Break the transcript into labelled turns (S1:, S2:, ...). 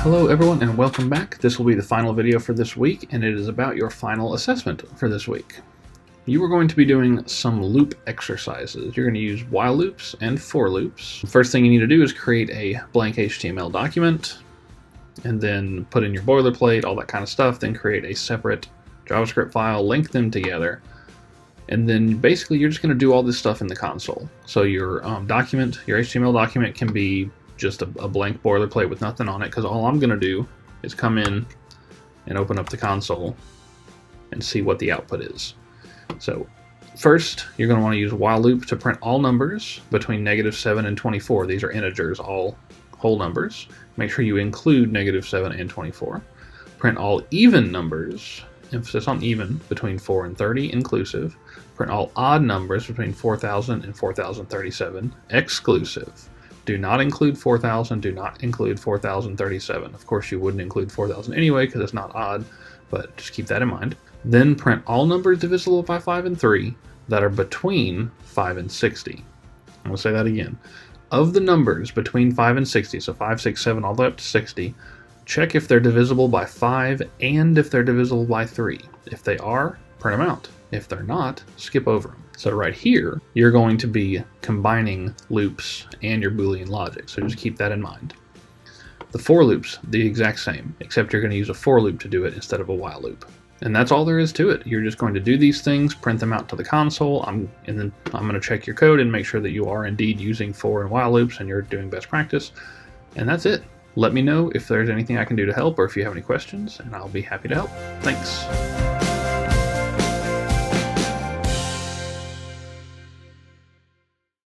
S1: Hello everyone and welcome back. This will be the final video for this week and it is about your final assessment for this week. You are going to be doing some loop exercises. You're going to use while loops and for loops. The first thing you need to do is create a blank HTML document and then put in your boilerplate, all that kind of stuff, then create a separate JavaScript file, link them together, and then basically you're just going to do all this stuff in the console. So your document, your HTML document can be just a blank boilerplate with nothing on it, because all I'm going to do is come in and open up the console and see what the output is. So first, you're going to want to use while loop to print all numbers between -7 and 24. These are integers, all whole numbers. Make sure you include -7 and 24. Print all even numbers, emphasis on even, between 4 and 30 inclusive. Print all odd numbers between 4000 and 4037 exclusive. Do not include 4000, do not include 4037. Of course you wouldn't include 4000 anyway because it's not odd, but just keep that in mind. Then print all numbers divisible by 5 and 3 that are between 5 and 60. I'm going to say that again. Of the numbers between 5 and 60, so 5, 6, 7, all the way up to 60, check if they're divisible by 5 and if they're divisible by 3. If they are, print them out. If they're not, skip over them. So right here, you're going to be combining loops and your Boolean logic, so just keep that in mind. The for loop's the exact same, except you're going to use a for loop to do it instead of a while loop. And that's all there is to it. You're just going to do these things, print them out to the console, and then I'm going to check your code and make sure that you are indeed using for and while loops and you're doing best practice. And that's it. Let me know if there's anything I can do to help or if you have any questions, and I'll be happy to help. Thanks.